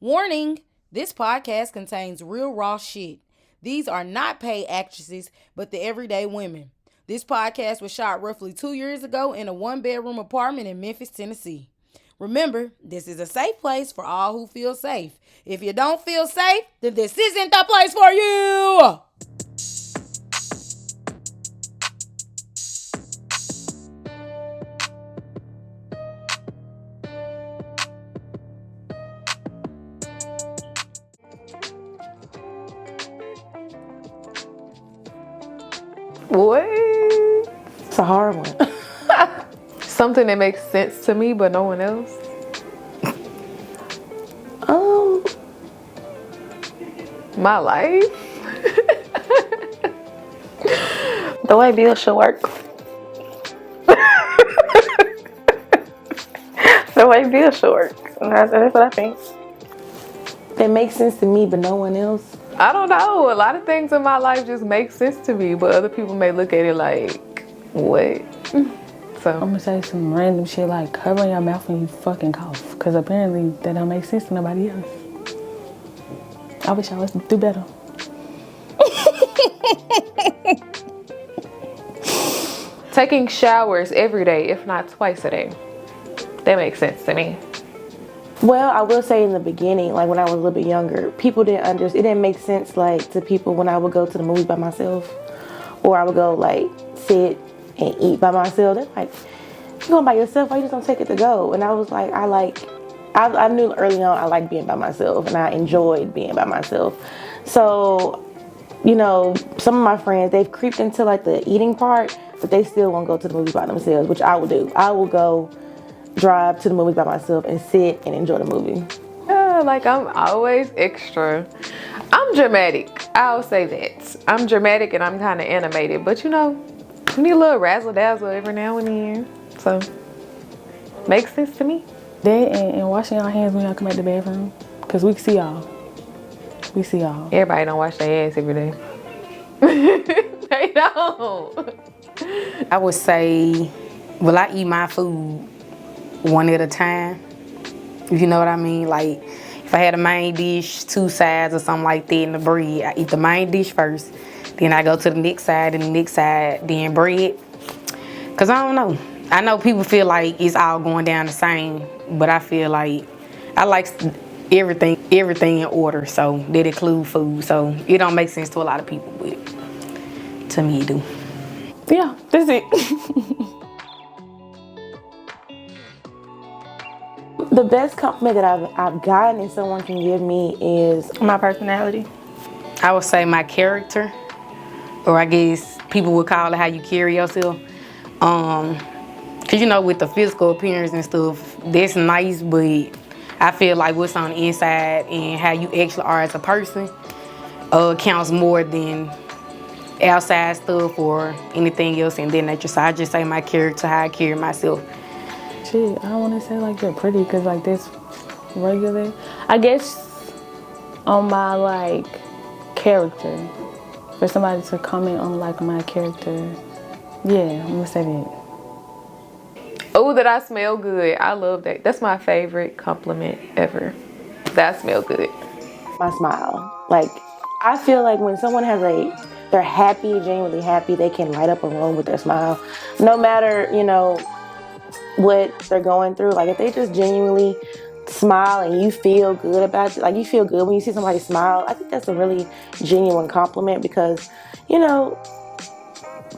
Warning, this podcast contains real raw shit. These are not paid actresses, but the everyday women. This podcast was shot roughly 2 years ago in a one-bedroom apartment in Memphis, Tennessee. Remember, this is a safe place for all who feel safe. If you don't feel safe, then this isn't the place for you! What? It's a hard one. Something that makes sense to me, but no one else. My life. The way bills should work. The way bills should work. That's what I think. That makes sense to me, but no one else. I don't know. A lot of things in my life just make sense to me, but other people may look at it like, what? So I'm gonna say some random shit like covering your mouth when you fucking cough, because apparently that don't make sense to nobody else. I wish I was do better. taking showers every day, if not twice a day. That makes sense to me. Well, I will say in the beginning, like when I was a little bit younger, people didn't understand. It didn't make sense like to people when I would go to the movies by myself, or I would go like sit and eat by myself. They're like, "You going by yourself? Why you just don't take it to go?" And I was like, I knew early on I liked being by myself, and I enjoyed being by myself. So, you know, some of my friends, they've creeped into like the eating part, but they still won't go to the movies by themselves, which I will do. I will go drive to the movies by myself and sit and enjoy the movie. Yeah, like I'm always extra. I'm dramatic. I'll say that. I'm dramatic and I'm kind of animated, but you know, you need a little razzle dazzle every now and then. So, makes sense to me. That and washing your hands when y'all come out the bathroom, because we see y'all. We see y'all. Everybody don't wash their ass every day. They don't. I would say, well, I eat my food one at a time. If you know what I mean. Like, if I had a main dish, 2 sides or something like that in the bread, I eat the main dish first. Then I go to the next side and the next side, then bread. Because I don't know. I know people feel like it's all going down the same, but I feel like I like everything in order. So that include food. So it don't make sense to a lot of people, but to me it do. Yeah, that's it. The best compliment that I've gotten and someone can give me is my personality. I would say my character, or I guess people would call it how you carry yourself. Cause you know, with the physical appearance and stuff, that's nice, but I feel like what's on the inside and how you actually are as a person counts more than outside stuff or anything else in that nature. So I just say my character, how I carry myself. Shit, I don't want to say like they're pretty, because like that's regular. I guess on my like character, for somebody to comment on like my character, yeah, I'm gonna say that. Oh, that I smell good. I love that. That's my favorite compliment ever. That I smell good. My smile. Like, I feel like when someone they're happy, genuinely happy, they can light up a room with their smile. No matter, you know, what they're going through. Like, if they just genuinely smile and you feel good about it, like you feel good when you see somebody smile, I think that's a really genuine compliment, because, you know,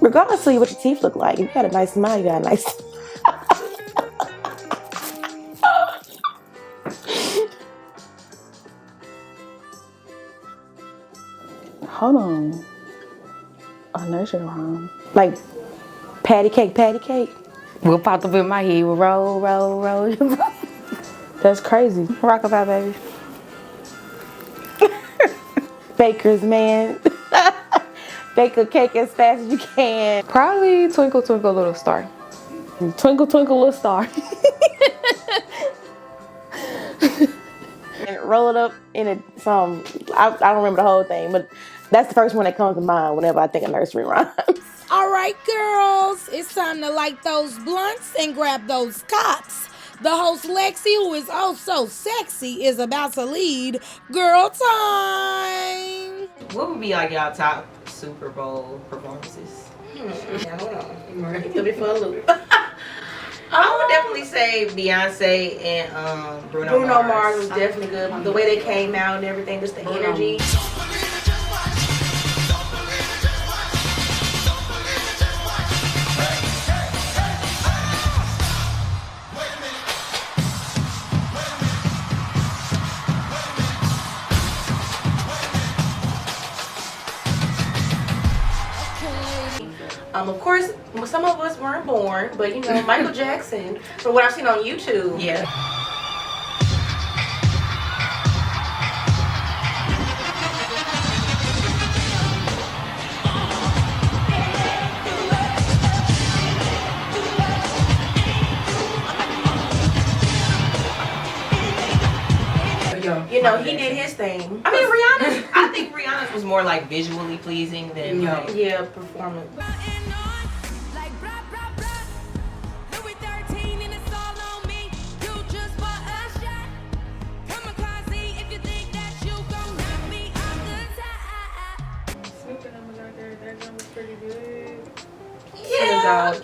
regardless of what your teeth look like, if you got a nice smile, you got a nice Hold on. A nursery rhyme. like patty cake. What popped up in my head was roll, roll, roll. That's crazy. Rockabye, baby. Baker's man. Bake a cake as fast as you can. Probably Twinkle Twinkle Little Star. Twinkle, twinkle, little star. And roll it up in I don't remember the whole thing, but that's the first one that comes to mind whenever I think of nursery rhymes. All right, girls, it's time to light those blunts and grab those cocks, The host Lexi, who is also sexy, is about to lead Girl Time. What would be like y'all top Super Bowl performances? I don't know. You'll be for a loop. I would definitely say Beyonce and Bruno Mars was definitely good. The way they came out and everything, just the energy. Of course, some of us weren't born, but you know, Michael Jackson, from what I've seen on YouTube. Yeah. You know, he did his thing. I mean, Rihanna's, I think Rihanna's was more like visually pleasing than like, yeah, performance.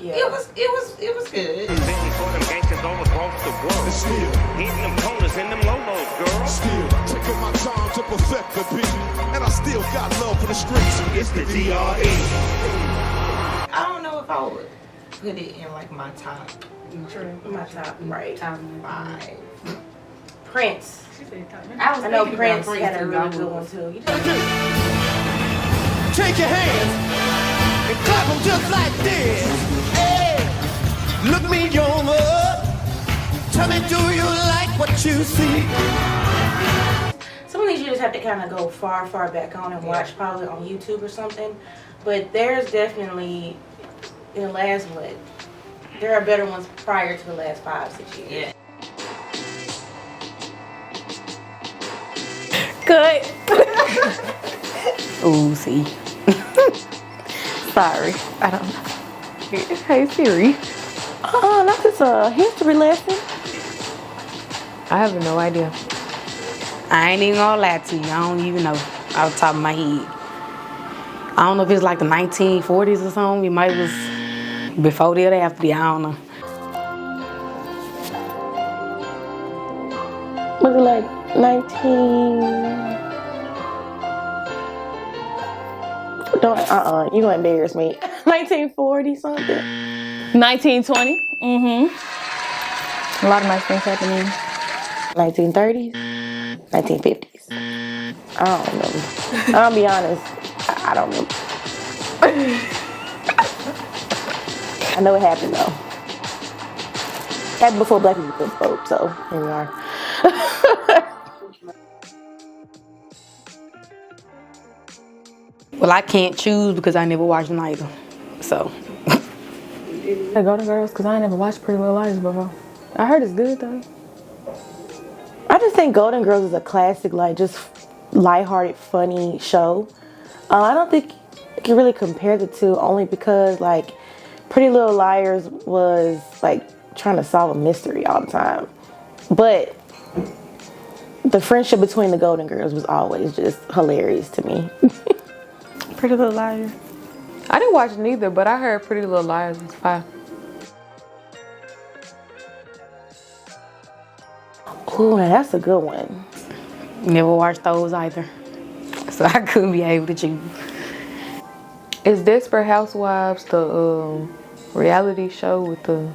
yeah, it was good. Hitting them corners in them lolos, girl. Still taking my time to perfect the beat, and I still got love for the streets. It's the DRE. I don't know if I would put it in like my top. My top, right. Top 5. Prince. I know Prince had a really good one too. Take your hands and clap them just like this. Hey, look me over. Tell me, do you like what you see? Some of these you just have to kind of go far back on and watch, probably on YouTube or something. But there's definitely, in the last, there are better ones prior to the last 5-6 years. Yeah. Good. Ooh, see. Sorry. I don't know. Hey Siri. Not just a history lesson. I have no idea. I ain't even gonna lie to you. I don't even know off the top of my head. I don't know if it's like the 1940s or something. It might was before that or after that. I don't know. Was it like 19? Don't, you gonna embarrass me. 1940 something. 1920. A lot of nice things happening. 1930s. 1950s. I don't remember. I'll be honest. I don't remember. I know it happened though. It happened before black people could vote, so here we are. Well, I can't choose because I never watched neither. So. Hey, Golden Girls, because I ain't never watched Pretty Little Liars before. I heard it's good though. I just think Golden Girls is a classic, like just lighthearted, funny show. I don't think you can really compare the two, only because like Pretty Little Liars was like trying to solve a mystery all the time, but the friendship between the Golden Girls was always just hilarious to me. Pretty Little Liars. I didn't watch neither, but I heard Pretty Little Liars was fire. Ooh, now that's a good one. Never watched those either. So I couldn't be able to choose. Is Desperate Housewives the reality show with the...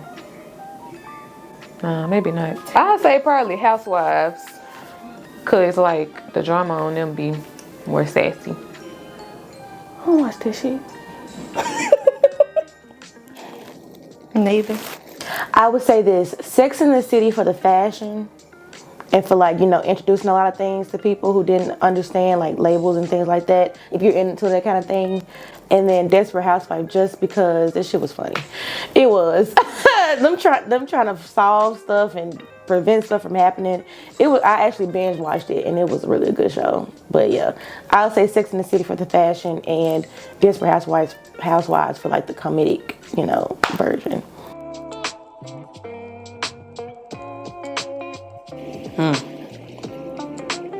Nah, maybe not. I'd say probably Housewives. Cause like the drama on them be more sassy. I don't watch this shit. Neither. I would say this: Sex in the City for the fashion and for like, you know, introducing a lot of things to people who didn't understand like labels and things like that, if you're into that kind of thing. And then Desperate Housewives, just because this shit was funny. It was. them trying to solve stuff and prevent stuff from happening. It was. I actually binge watched it and it was really a good show. But yeah, I'll say Sex in the City for the fashion and Desperate Housewives for like the comedic, you know, version.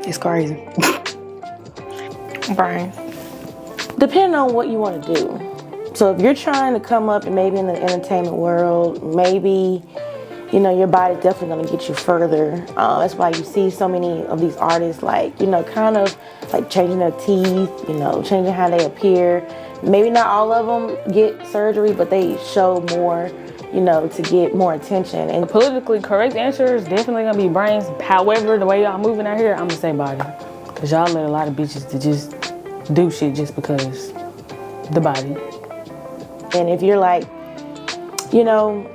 It's crazy. Brains. Depending on what you want to do. So if you're trying to come up and maybe in the entertainment world, maybe, you know, your body's definitely going to get you further. That's why you see so many of these artists, like, you know, kind of like changing their teeth, you know, changing how they appear. Maybe not all of them get surgery, but they show more, you know, to get more attention. And The politically correct answer is definitely gonna be brains. However, the way y'all moving out here, I'm gonna say body. Cause y'all let a lot of bitches to just do shit just because the body. And if you're like, you know,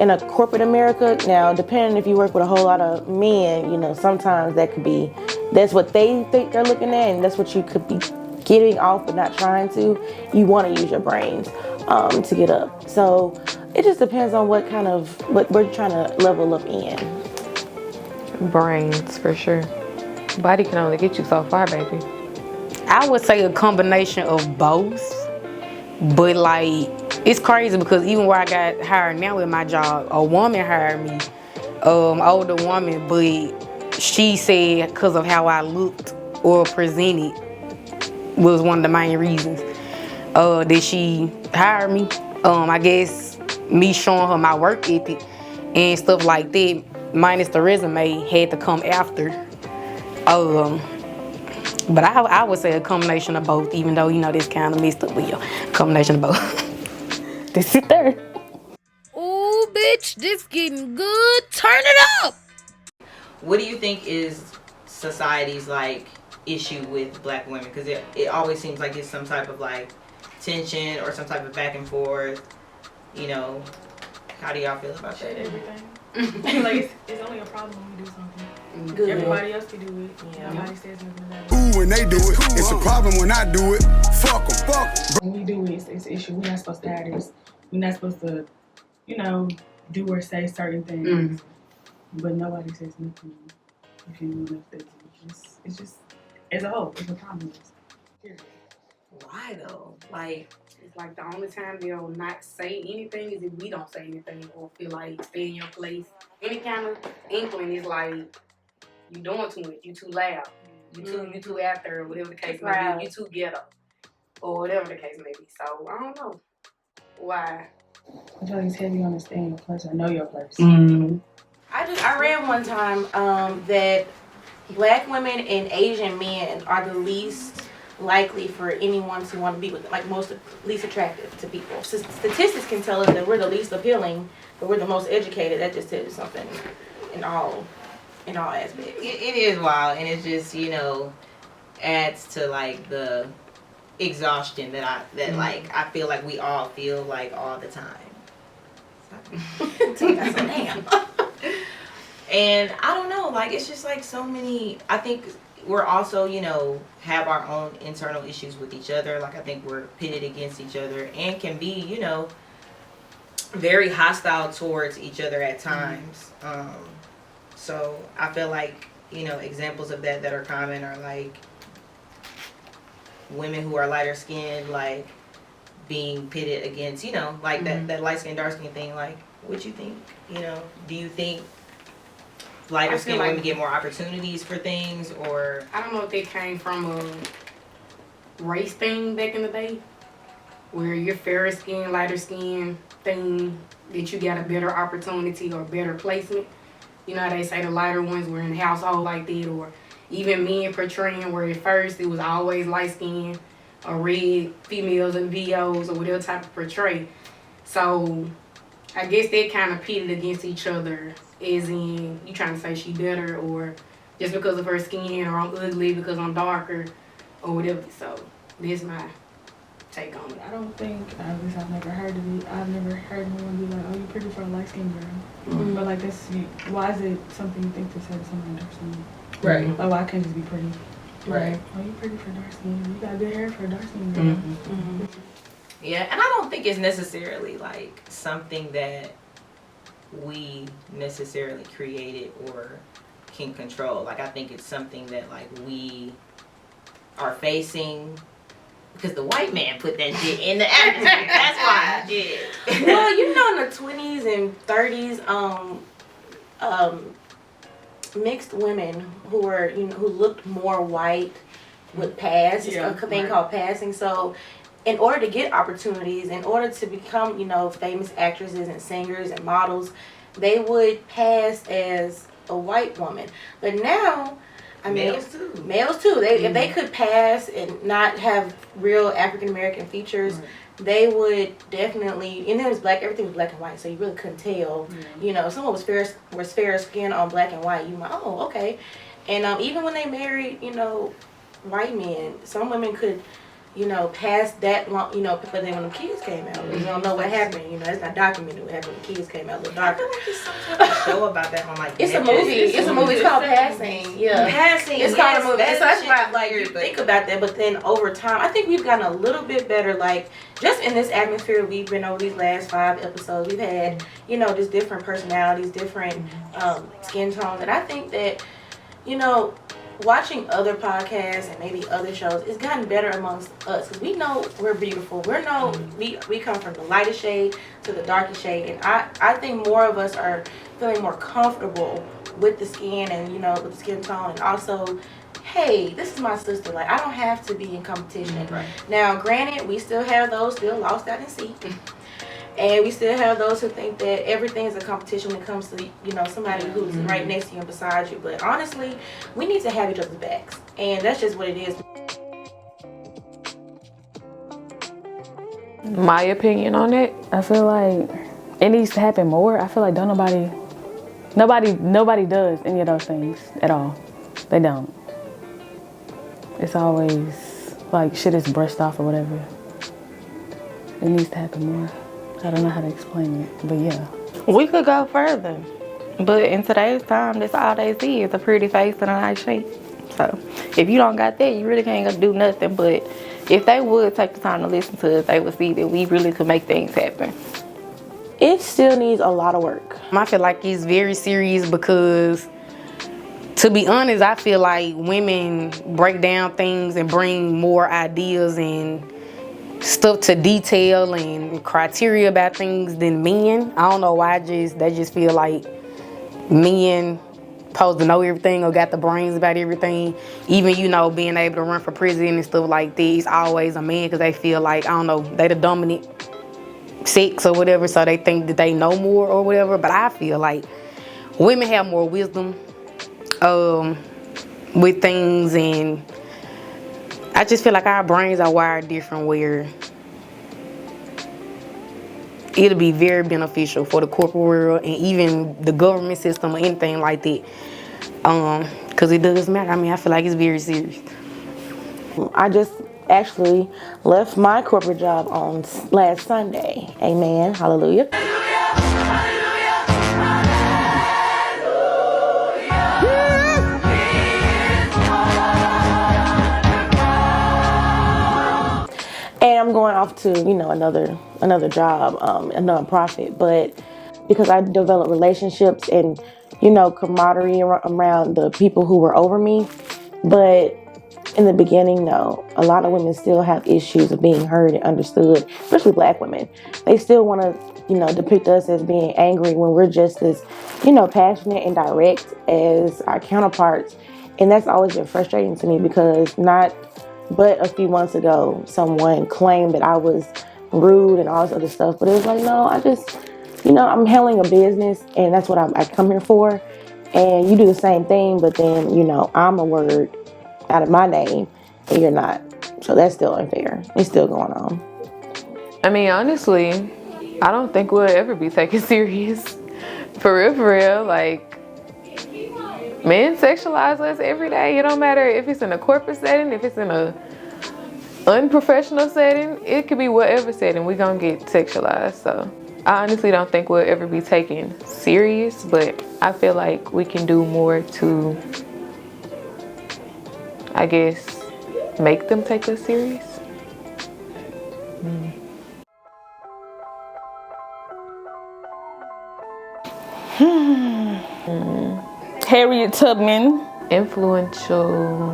in a corporate America, now depending if you work with a whole lot of men, you know, sometimes that could be, that's what they think they're looking at, and that's what you could be getting off but not trying to. You want to use your brains to get up. So it just depends on what kind of, what we're trying to level up in. Brains, for sure. Body can only get you so far, baby. I would say a combination of both, but like it's crazy because even where I got hired now with my job, a woman hired me, older woman, but she said because of how I looked or presented was one of the main reasons that she hired me. I guess me showing her my work ethic and stuff like that, minus the resume, had to come after. But I would say a combination of both, even though, you know, this kind of messed up with you. Combination of both. This is there. Ooh, bitch, this getting good. Turn it up. What do you think is society's like issue with black women? Because it always seems like it's some type of like tension or some type of back and forth. You know, how do y'all feel about that? Everything. Like it's only a problem when you do something. Good. Everybody else can do it. Yeah. Nobody says nothing about it. Ooh, when they do it, it's a problem when I do it. Fuck them, fuck 'em. When we do it, it's an issue. We're not supposed to have this. We're not supposed to, you know, do or say certain things. But nobody says nothing. If anyone else does it. It's just, as a whole, it's a problem. Period. Why though? Like, it's like the only time they'll not say anything is if we don't say anything or feel like stay in your place. Any kind of inkling is like you doing too much, you too loud, you too after, or whatever the case may be, you too ghetto, or whatever the case may be. So I don't know why. I feel like it's heavy on the stay in your place or know your place. I read one time that black women and Asian men are the least likely for anyone to want to be with, like least attractive to people. Statistics can tell us that we're the least appealing, but we're the most educated. That just tells you something in all aspects. It is wild, and it just, you know, adds to like the exhaustion that like I feel like we all feel like all the time. Damn. And I don't know, like it's just like so many. I think we're also, you know, have our own internal issues with each other. Like I think we're pitted against each other and can be, you know, very hostile towards each other at times. So I feel like, you know, examples of that are common are like women who are lighter skinned, like being pitted against, you know, like that light skin, dark skin thing. Like, what you think? You know, do you think lighter skinned women get more opportunities for things, or I don't know if it came from a race thing back in the day, where you're fairer skin, lighter skin thing, that you got a better opportunity or better placement. You know how they say the lighter ones were in the household like that, or even men portraying where at first it was always light skin or red females in VOs or whatever type of portray. So I guess they kind of pitted against each other, as in you trying to say she better, or just because of her skin, or I'm ugly because I'm darker, or whatever. So this is my take on it. I don't think, at least I've never heard anyone be like, oh, you're pretty for a light skinned girl. But like this, why is it something you think to say to someone dark skinned? right? Oh, I can't just be pretty. Right. Oh, you're pretty for dark skin. You got good hair for a dark skin girl. Yeah, and I don't think it's necessarily like something that we necessarily created or can control. Like I think it's something that like we are facing because the white man put that shit in the atmosphere. That's why I did. Well, you know, in the 20s and 30s, mixed women who were, who looked more white would pass. It's a thing called passing. So in order to get opportunities, in order to become, famous actresses and singers and models, they would pass as a white woman. But now, I mean, males too. If they could pass and not have real African American features, they would definitely. And then it was black. Everything was black and white, so you really couldn't tell. Someone was fair skin on black and white. You like, oh, okay. And even when they married, white men, some women could, pass that long, but then when the kids came out, you don't know what happened. It's not documented what happened when the kids came out. A little darker. I feel like there's some type of show about that on like. It's a movie. It's a movie. It's called Passing. Yeah, Passing. It's called a movie. So that's why, like, you think about that, but then over time, I think we've gotten a little bit better. Like, just in this atmosphere we've been over these last 5 episodes, we've had, just different personalities, different skin tones, and I think that, watching other podcasts and maybe other shows, it's gotten better amongst us because we know we're beautiful. We come from the lightest shade to the darkest shade, and I think more of us are feeling more comfortable with the skin and with the skin tone, and also, hey, this is my sister. Like, I don't have to be in competition. Right. Now, granted, we still have those still lost out in sea. And we still have those who think that everything is a competition when it comes to, somebody who's right next to you and beside you. But honestly, we need to have each other's backs. And that's just what it is. My opinion on it, I feel like it needs to happen more. I feel like nobody does any of those things at all. They don't. It's always like shit is brushed off or whatever. It needs to happen more. I don't know how to explain it, but yeah. We could go further, but in today's time, that's all they see is a pretty face and a nice shape. So if you don't got that, you really can't do nothing. But if they would take the time to listen to us, they would see that we really could make things happen. It still needs a lot of work. I feel like it's very serious because, to be honest, I feel like women break down things and bring more ideas and stuff to detail and criteria about things than men. I don't know why, they just feel like men supposed to know everything or got the brains about everything. Even, being able to run for president and stuff like that, it's always a man because they feel like, I don't know, they the dominant sex or whatever, so they think that they know more or whatever. But I feel like women have more wisdom with things, and I just feel like our brains are wired different where it'll be very beneficial for the corporate world and even the government system or anything like that. Because it does matter. I mean, I feel like it's very serious. I just actually left my corporate job on last Sunday. Amen. Hallelujah. And I'm going off to, another job, a nonprofit. But because I developed relationships and, camaraderie around the people who were over me. But in the beginning, no, a lot of women still have issues of being heard and understood, especially Black women. They still want to, depict us as being angry when we're just as, passionate and direct as our counterparts. And that's always been frustrating to me because not but a few months ago, someone claimed that I was rude and all this other stuff. But it was like, no, I just, I'm handling a business and that's what I come here for. And you do the same thing, but then, I'm a word out of my name and you're not. So that's still unfair. It's still going on. I mean, honestly, I don't think we'll ever be taken serious. For real. Like, men sexualize us every day. It don't matter if it's in a corporate setting, if it's in a unprofessional setting. It could be whatever setting. We gonna get sexualized. So I honestly don't think we'll ever be taken serious, but I feel like we can do more to, I guess, make them take us serious. Harriet Tubman. Influential.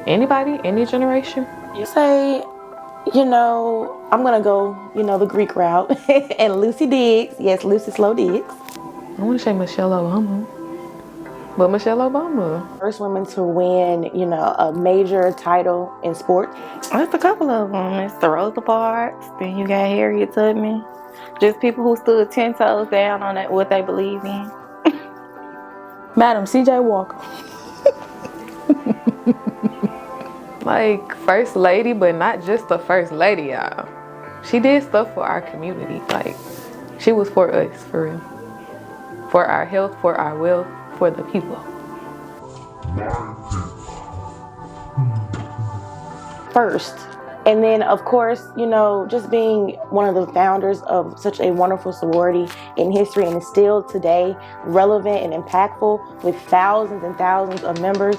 Anybody? Any generation? You say, I'm going to go, the Greek route. And Lucy Diggs. Yes, Lucy Slow Diggs. I want to say Michelle Obama. But Michelle Obama. First women to win, you know, a major title in sports. There's a couple of them. It's the Rosa Parks. Then you got Harriet Tubman. Just people who stood 10 toes down on it, what they believe in. Madam C.J. Walker. Like, first lady, but not just the first lady, y'all. She did stuff for our community. Like, she was for us, for real. For our health, for our wealth, for the people. First. And then, of course, you know, just being one of the founders of such a wonderful sorority in history, and is still today relevant and impactful with thousands and thousands of members.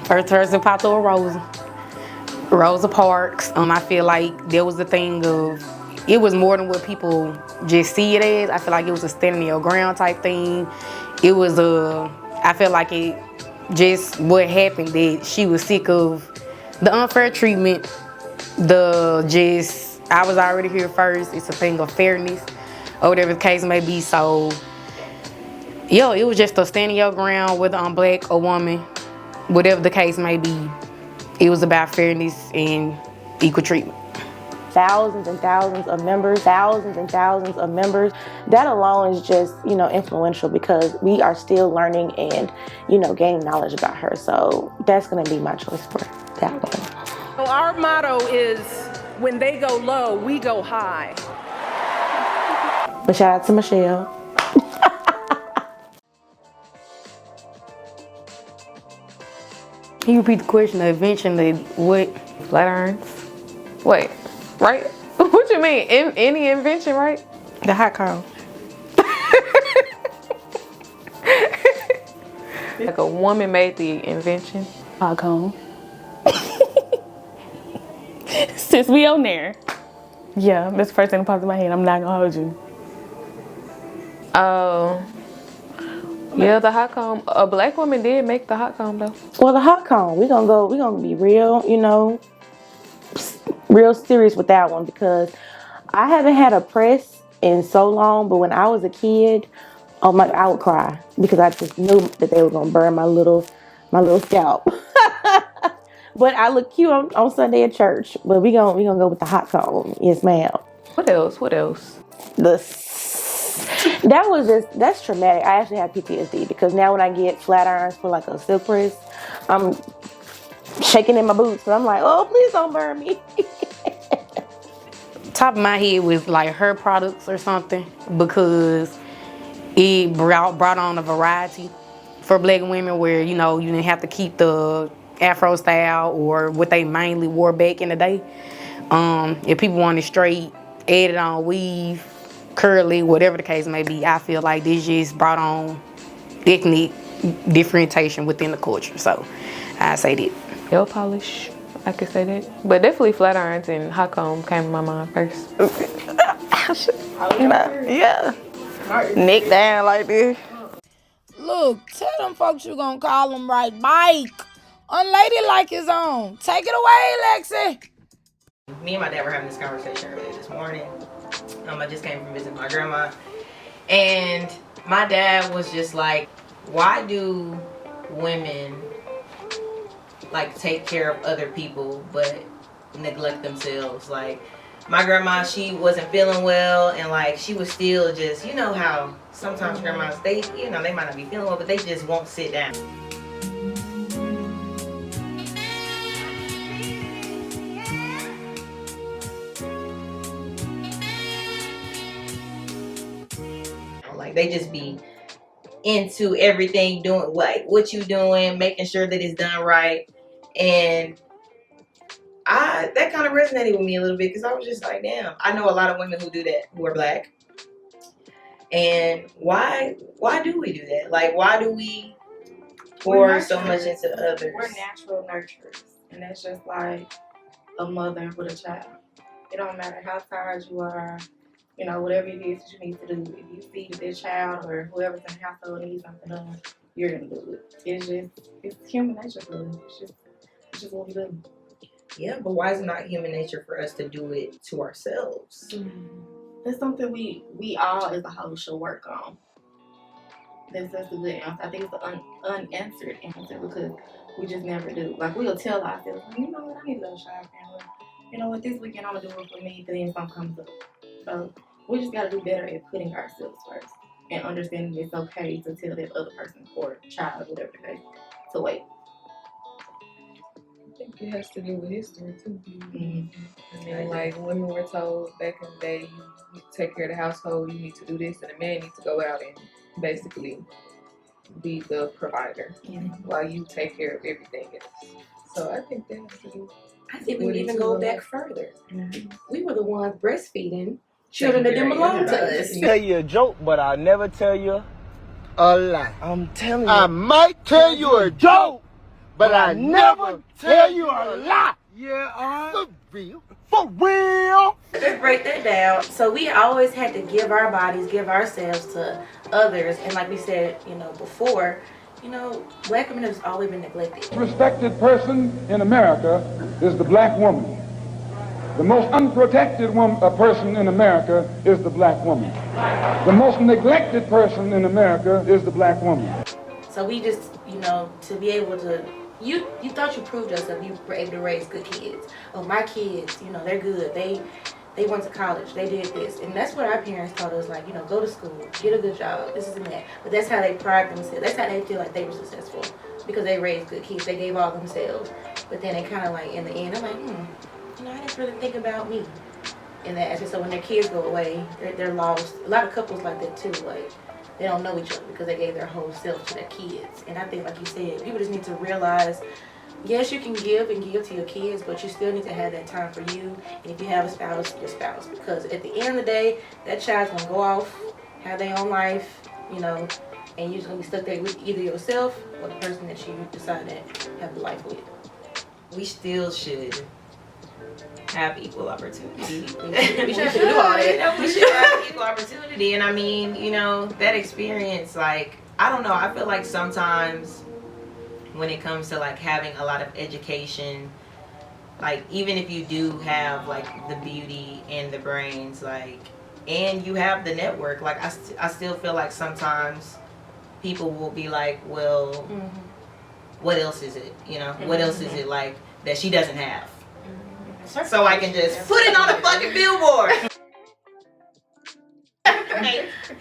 First person popped through Rosa Parks. I feel like there was the thing of, it was more than what people just see it as. I feel like it was a standing your ground type thing. It was I feel like it just what happened, that she was sick of the unfair treatment, I was already here first. It's a thing of fairness, or whatever the case may be. So, yo, it was just a standing your ground, whether I'm black or woman, whatever the case may be. It was about fairness and equal treatment. Thousands and thousands of members, thousands and thousands of members. That alone is just, you know, influential, because we are still learning and, you know, gaining knowledge about her. So that's going to be my choice for that one. So our motto is, when they go low, we go high. But shout out to Michelle. Can you repeat the question? The invention, what? Flat irons. Wait, right? What you mean? Any invention, right? The hot cone. Like a woman made the invention. Hot cone. Since we on there. Yeah, that's the first thing that popped in my head. I'm not gonna hold you. Oh. Yeah, the hot comb. A black woman did make the hot comb though. Well, the hot cone, we're gonna be real, you know, real serious with that one, because I haven't had a press in so long, but when I was a kid, I would cry, because I just knew that they were gonna burn my little scalp. But I look cute on Sunday at church. But we gonna go with the hot comb. Yes, ma'am. What else? What else? That's traumatic. I actually have PTSD, because now when I get flat irons for like a silk press, I'm shaking in my boots, and I'm like, oh, please don't burn me. Top of my head was like her products or something, because it brought on a variety for black women, where, you know, you didn't have to keep the afro style or what they mainly wore back in the day. If people wanted straight, added on weave, curly, whatever the case may be, I feel like this just brought on ethnic differentiation within the culture. So I say that. Nail polish, I could say that. But definitely flat irons and hot comb came to my mind first. Yeah. Neck down like this. Look, tell them folks you gonna call them right Mike. Unladylike his own. Take it away, Lexi. Me and my dad were having this conversation earlier this morning. I just came from visiting my grandma, and my dad was just like, why do women like take care of other people but neglect themselves? Like, my grandma, she wasn't feeling well, and like she was still just, you know how sometimes grandmas, they might not be feeling well, but they just won't sit down. Like, they just be into everything, doing like what you doing, making sure that it's done right. And that kind of resonated with me a little bit, because I was just like, damn, I know a lot of women who do that, who are black. And why do we do that? Like, why do we pour so much into others? We're natural nurturers, and that's just like a mother with a child. It don't matter how tired you are, you know, whatever it is that you need to do. If you see that their child or whoever's in the household needs something done, you're gonna do it. It's human nature for us. It's just what we do. Yeah, but why is it not human nature for us to do it to ourselves? That's something we all as a whole should work on. That's a good answer. I think it's an unanswered answer because we just never do. Like, we'll tell ourselves, you know what, I need to go shopping. Or, you know what, this weekend I'm going to do it for me, but then something comes up. So we just got to do better at putting ourselves first and understanding it's okay to tell that other person or child, whatever the case, to wait. I think it has to do with history too. I mean, like, women were told back in the day, you need to take care of the household, you need to do this, and a man needs to go out and basically be the provider while you take care of everything else. So I think that has to do. I think we would even go back further. We were the ones breastfeeding children that didn't belong to us. Tell you a joke, but I'll never tell you a lie. I'm telling you. I might tell you a joke, but I never tell you a lie. Yeah, for real. For real. Let's break that down. So we always had to give our bodies, give ourselves to others. And like we said, before, black women have always been neglected. Respected person in America is the black woman. The most unprotected person in America is the black woman. The most neglected person in America is the black woman. So we just, to be able to, you thought you proved yourself, you were able to raise good kids. Oh, my kids, they're good. They went to college, they did this. And that's what our parents taught us, like, go to school, get a good job, this and that. But that's how they pride themselves. That's how they feel like they were successful because they raised good kids. They gave all themselves. But then they kind of like, in the end, I'm like, I didn't really think about me in that aspect. So when their kids go away, they're lost. A lot of couples like that too, like they don't know each other because they gave their whole self to their kids. And I think, like you said, people just need to realize, yes, you can give and give to your kids, but you still need to have that time for you. And if you have a spouse, your spouse. Because at the end of the day, that child's going to go off, have their own life, and you're just going to be stuck there with either yourself or the person that you decide to have a life with. We still should have equal opportunity. We should do all that. We should have equal opportunity. And I mean, that experience, like, I don't know, I feel like sometimes when it comes to like having a lot of education, like even if you do have like the beauty and the brains, like, and you have the network, like I still feel like sometimes people will be like, well, what else is it? What else is it like that she doesn't have? So I can just put it on a fucking billboard.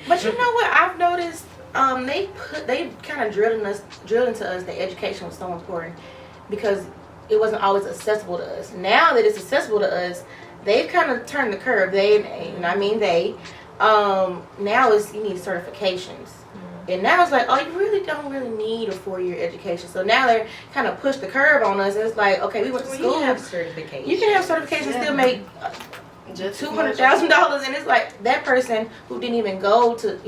But you know what I've noticed? They kind of drilled into us that education was so important because it wasn't always accessible to us. Now that it's accessible to us, they've kind of turned the curve. Now it's you need certifications. And now it's like, oh, you really don't really need a 4-year education. So now they're kind of pushed the curve on us. It's like, okay, we went to school. You can have certifications. You can have certifications and still make $200,000, and it's like that person who didn't even go to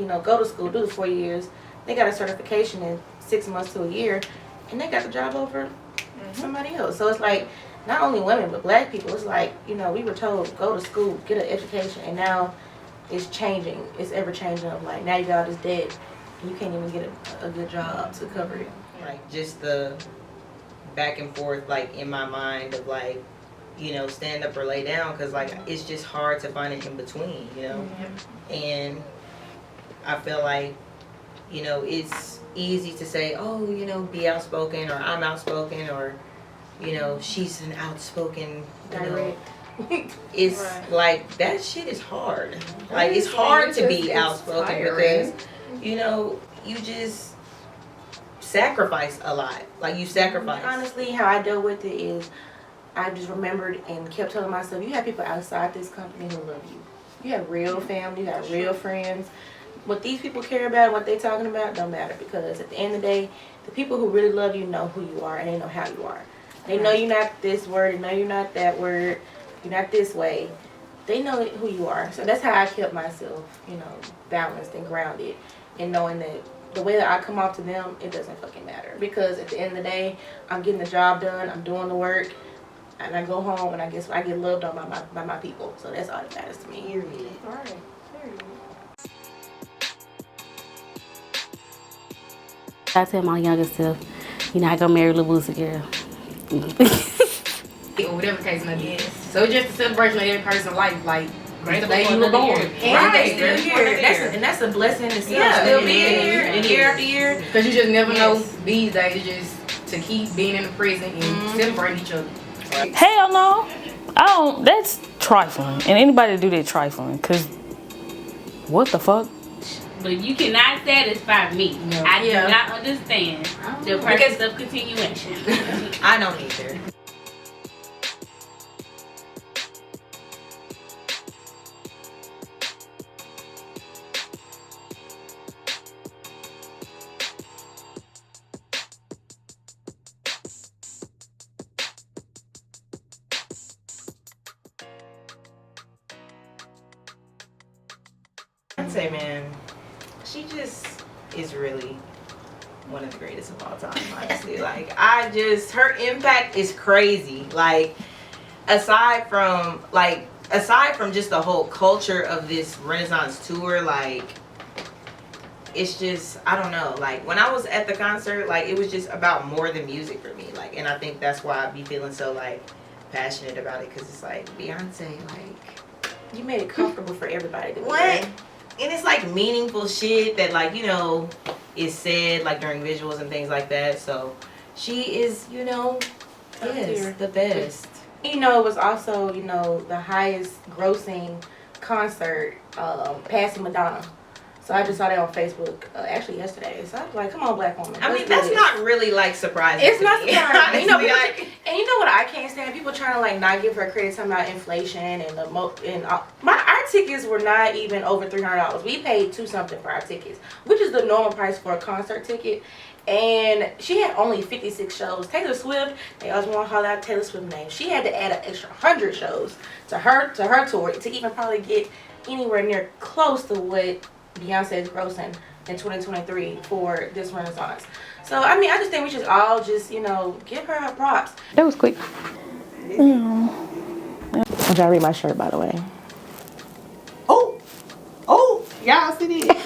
school, do the 4 years, they got a certification in 6 months to a year, and they got the job over somebody else. So it's like not only women but black people. It's like we were told go to school, get an education, and now it's changing. It's ever changing. Of like now you got all this debt. You can't even get a good job to cover it. Like just the back and forth, like in my mind of like, stand up or lay down, because like it's just hard to find it in between, And I feel like, it's easy to say, oh, be outspoken, or I'm outspoken, or she's an outspoken, It's like that shit is hard. Like it's hard to be outspoken because you just sacrifice a lot. Like you sacrifice. Honestly, how I dealt with it is I just remembered and kept telling myself, you have people outside this company who love you. You have real family, you have real friends. What these people care about, what they're talking about, don't matter, because at the end of the day, the people who really love you know who you are and they know how you are. They know you're not this word, they know you're not that word, you're not this way. They know who you are. So that's how I kept myself, balanced and grounded, and knowing that the way that I come off to them, it doesn't fucking matter. Because at the end of the day, I'm getting the job done, I'm doing the work, and I go home and I get loved on by my people. So that's all that matters to me. All right. I tell my younger self, I go marry Lil Boosie girl. Or whatever the case may be. So it's just a celebration of every person's life. Like, The day you were born. And they still here. That's a blessing in itself. Yeah, still being here year after year. Because you just never know these days just to keep being in the present and celebrating each other. Hell no. I don't. That's trifling. And anybody do that trifling. Because what the fuck? But you cannot satisfy me. No. I do not understand the purpose of continuation. I don't either. I'd say, man, she just is really one of the greatest of all time, honestly. Like, her impact is crazy. Like, aside from just the whole culture of this Renaissance tour, like, it's just, I don't know. Like, when I was at the concert, like, it was just about more than music for me. Like, and I think that's why I be feeling so, like, passionate about it. Because it's like, Beyonce, like, you made it comfortable for everybody to what? And it's like meaningful shit that, like, you know, is said like during visuals and things like that. So she is, you know, the best. You know, it was also, you know, the highest grossing concert, passing Madonna. So I just saw that on Facebook actually yesterday. So I was like, come on, black woman. I mean, that's not really like surprising. It's not surprising. You know, like, and you know what I can't stand? People trying to like not give her credit talking about inflation and our tickets were not even over $300. We paid $2 something for our tickets, which is the normal price for a concert ticket. And she had only 56 shows. Taylor Swift, they always want to holler out Taylor Swift's name. She had to add an extra 100 shows to her tour to even probably get anywhere near close to what Beyonce is grossing in 2023 for this Renaissance. So I mean, I just think we should all just, you know, give her props. That was quick. I'm trying to read my shirt, by the way. Oh, y'all see this?